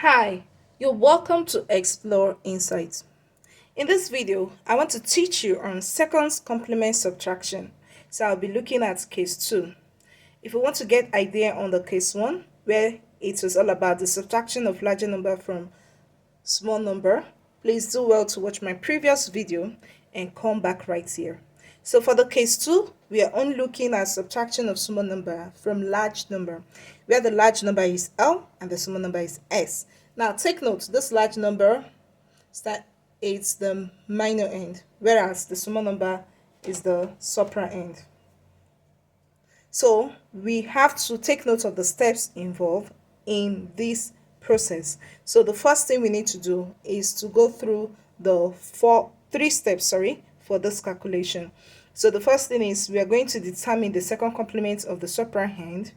Hi, you're welcome to Explore Insights. In this video, I want to teach you on seconds complement subtraction. So I'll be looking at case 2. If you want to get idea on the case 1, where it was all about the subtraction of larger number from small number, please do well to watch my previous video and come back right here. So for the case 2, we are only looking at subtraction of small number from large number, where the large number is L and the small number is S. Now take note, this large number it's the minor end, whereas the small number is the supra end. So we have to take note of the steps involved in this process. So the first thing we need to do is to go through the three steps for this calculation. So the first thing is we are going to determine the second complement of the supra end.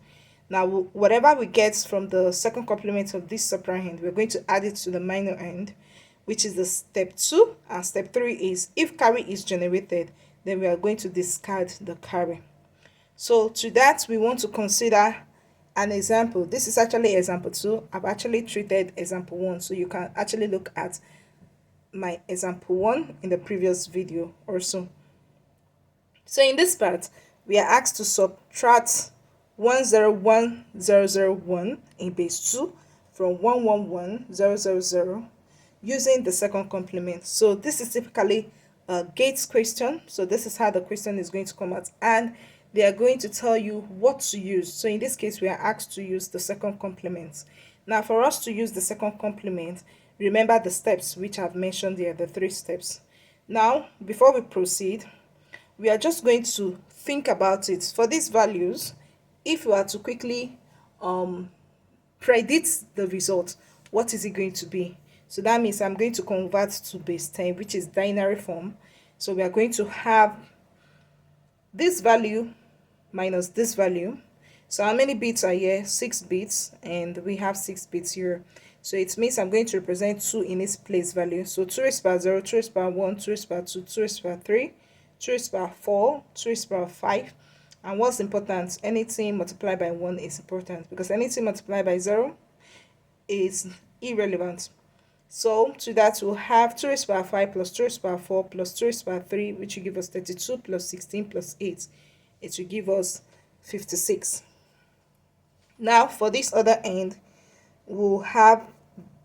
Now whatever we get from the second complement of this supra end, we're going to add it to the minor end, which is the step 2, and step 3 is if carry is generated, then we are going to discard the carry. So to that, we want to consider an example. This is actually example 2. I've actually treated example 1, so you can actually look at my example 1 in the previous video or so. So in this part, we are asked to subtract 101001 in base 2 from 111000 using the second complement. So this is typically a GATE question. So this is how the question is going to come out, and they are going to tell you what to use. So in this case, we are asked to use the second complement. Now for us to use the second complement, remember the steps which I've mentioned here, the 3 steps. Now before we proceed, we are just going to think about it. For these values, if we are to quickly predict the result, what is it going to be? So that means I'm going to convert to base 10, which is binary form. So we are going to have this value minus this value. So how many bits are here? 6 bits, and we have 6 bits here. So it means I'm going to represent 2 in its place value. So 2 raised by 0, 2 raised by 1, 2 raised by 2, 2 raised by 3, 2 raised by 4, 2 raised by 5. And what's important? Anything multiplied by 1 is important, because anything multiplied by 0 is irrelevant. So to that, we'll have 2 raised by 5 plus 2 raised by 4 plus 2 raised by 3, which will give us 32 plus 16 plus 8. It will give us 56. Now for this other end, we'll have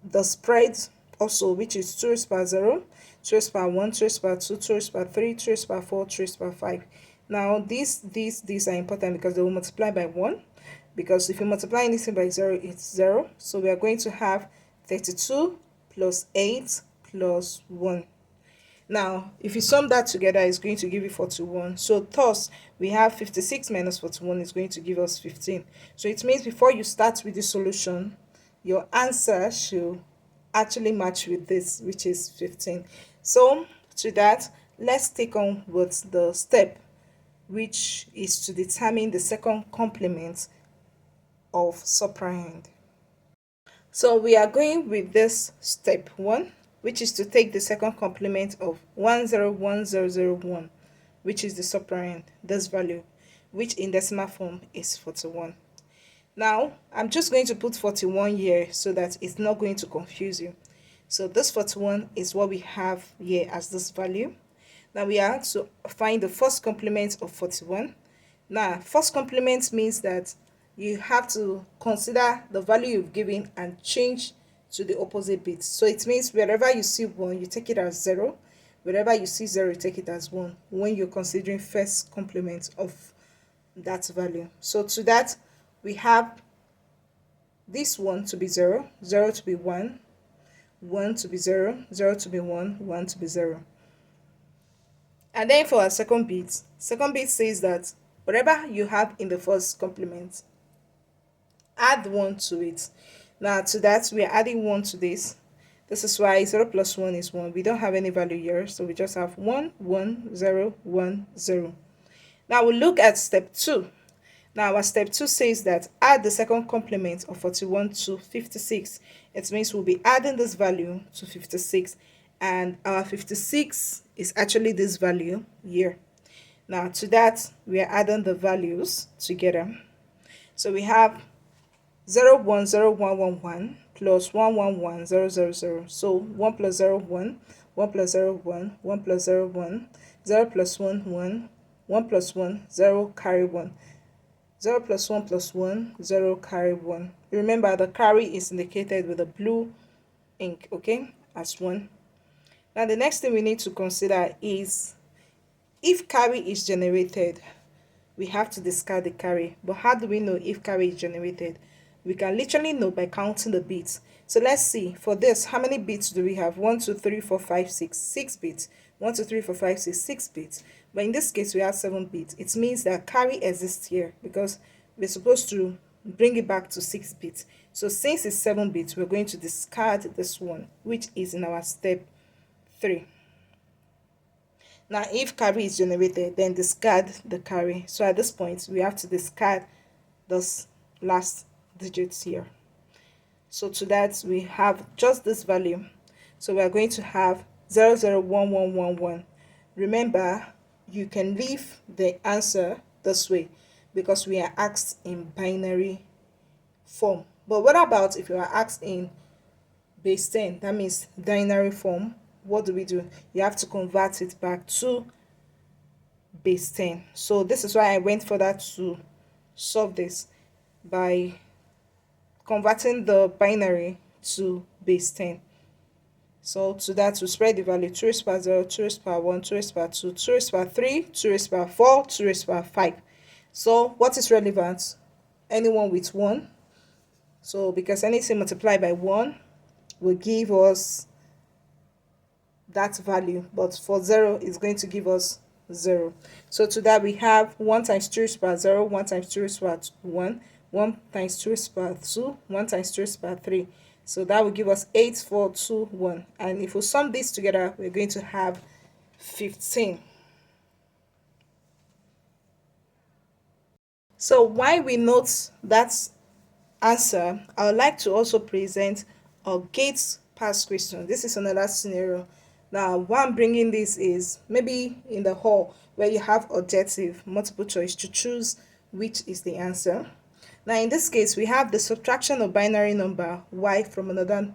the spread also, which is 2 raised by 0, 2 raised by 1, 2 raised by 2, 2 raised by 3, 2 raised by 4, 2 raised by 5. Now these are important because they will multiply by 1. Because if you multiply anything by 0, it's 0. So we are going to have 32 plus 8 plus 1. Now, if you sum that together, it's going to give you 41. So thus, we have 56 minus 41 is going to give us 15. So it means before you start with the solution, your answer should actually match with this, which is 15. So to that, let's take on with the step, which is to determine the second complement of supra end. So we are going with this step 1, which is to take the second complement of 101001, which is the supra end, this value, which in decimal form is 41. Now I'm just going to put 41 here so that it's not going to confuse you. So this 41 is what we have here as this value. Now we are to find the first complement of 41. Now first complement means that you have to consider the value you've given and change to the opposite bit. So it means wherever you see 1, you take it as 0. Wherever you see 0, you take it as 1 when you're considering first complement of that value. So to that, we have this 1 to be 0, 0 to be 1, 1 to be 0, 0 to be 1, 1 to be 0. And then for our second bit says that whatever you have in the first complement, add 1 to it. Now to that, we are adding 1 to this. This is why 0 plus 1 is 1. We don't have any value here, so we just have 1, 1, 0, 1, 0. Now we'll look at step 2. Now our step 2 says that add the second complement of 41 to 56. It means we'll be adding this value to 56, and our 56 is actually this value here. Now to that, we are adding the values together. So we have 010111 plus 1 1 1 0 0 0. So 1 plus 0 1, 1 plus 0 1, 1 plus 0 1, 0 plus 1 1, 1 plus 1 0 carry 1. 0 plus 1 plus 1 0 carry 1. Remember, the carry is indicated with a blue ink, okay, as 1. Now the next thing we need to consider is if carry is generated, we have to discard the carry. But how do we know if carry is generated? We can literally know by counting the bits. So let's see, for this, how many bits do we have? 1 2 3 4 5 6, 6 bits. 1 2 3 4 5 6, 6 bits. But in this case we have 7 bits. It means that carry exists here because we're supposed to bring it back to 6 bits. So since it's 7 bits, we're going to discard this one, which is in our step 3. Now if carry is generated, then discard the carry. So at this point we have to discard this last digits here. So to that we have just this value. So we are going to have 0 0 1 1 1 1. Remember, you can leave the answer this way because we are asked in binary form. But what about if you are asked in base 10? That means binary form. What do? You have to convert it back to base 10. So this is why I went further to solve this by converting the binary to base 10. So to that, we spread the value 2 raised power 0, 2 raised power 1, 2 raised power 2, 2 raised power 3, 2 raised power 4, 2 raised power 5. So what is relevant? Anyone with 1. So because anything multiplied by 1 will give us that value, but for 0 is going to give us 0. So to that we have 1 times 2 raised power 0, 1 times 2 raised power 1, 1 times 2 raised power 2, 1 times 2 raised power 3. So that will give us 8, 4, 2, 1. And if we sum these together, we're going to have 15. So while we note that answer, I would like to also present a gate pass question. This is another scenario. Now, why I'm bringing this is maybe in the hall where you have objective multiple choice to choose which is the answer. Now, in this case, we have the subtraction of binary number y from another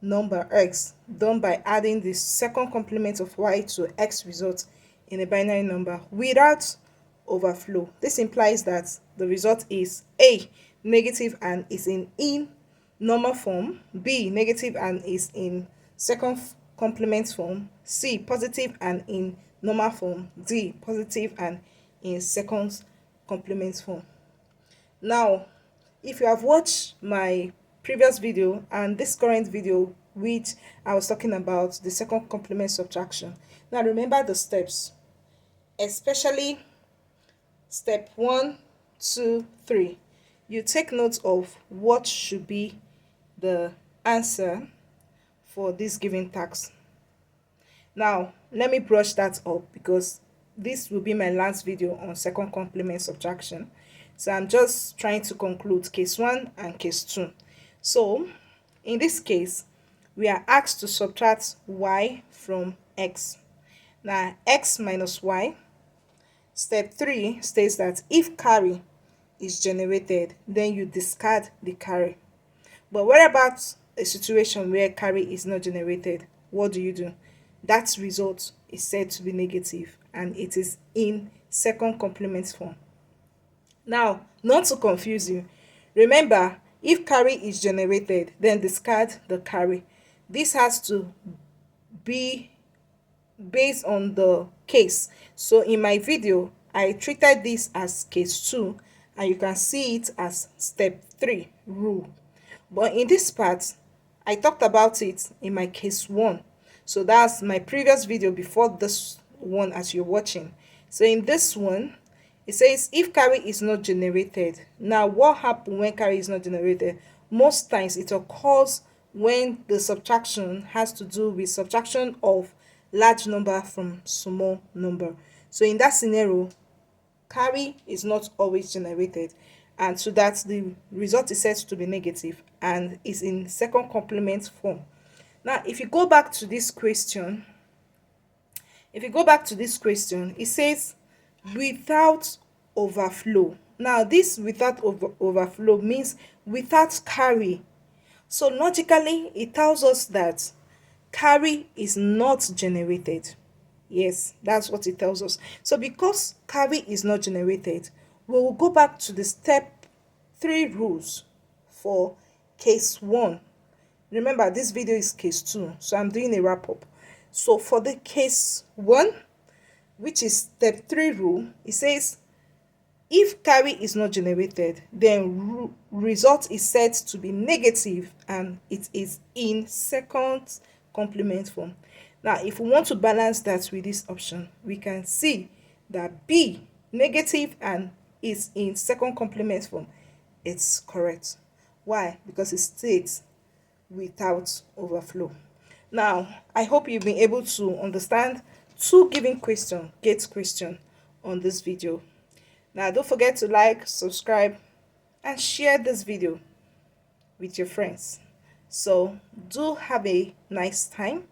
number x done by adding the second complement of y to x result in a binary number without overflow. This implies that the result is A, negative and is in normal form, B, negative and is in second complement form, C, positive and in normal form, D, positive and in second complement form. Now, if you have watched my previous video and this current video, which I was talking about the second complement subtraction, now remember the steps, especially step 1, 2, 3. You take note of what should be the answer for this given task. Now, let me brush that up because this will be my last video on second complement subtraction. So I'm just trying to conclude case 1 and case 2. So in this case, we are asked to subtract y from x. Now, x minus y. Step 3 states that if carry is generated, then you discard the carry. But what about a situation where carry is not generated? What do? That result is said to be negative and it is in second complement form. Now, not to confuse you, remember, if carry is generated, then discard the carry. This has to be based on the case. So in my video, I treated this as case 2 and you can see it as step 3 rule. But in this part, I talked about it in my case 1. So that's my previous video before this one as you're watching. So in this one, it says if carry is not generated. Now, what happens when carry is not generated? Most times it occurs when the subtraction has to do with subtraction of large number from small number. So in that scenario, carry is not always generated, and so that the result is said to be negative and is in second complement form. Now, if you go back to this question, it says without overflow. Now, this without overflow means without carry, So logically, it tells us that carry is not generated. Yes, that's what it tells us. So because carry is not generated, we will go back to the step 3 rules for case 1. Remember, this video is case 2, so I'm doing a wrap up. So for the case 1, which is step 3 rule, it says if carry is not generated, then result is said to be negative and it is in second complement form. Now, if we want to balance that with this option, we can see that B, negative and is in second complement form. It's correct. Why? Because it states without overflow. Now, I hope you've been able to understand 2 given question, gate question on this video. Now, don't forget to like, subscribe, and share this video with your friends. So, do have a nice time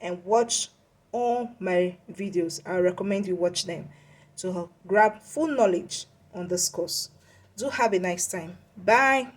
and watch all my videos. I recommend you watch them to grab full knowledge on this course. Do have a nice time. Bye.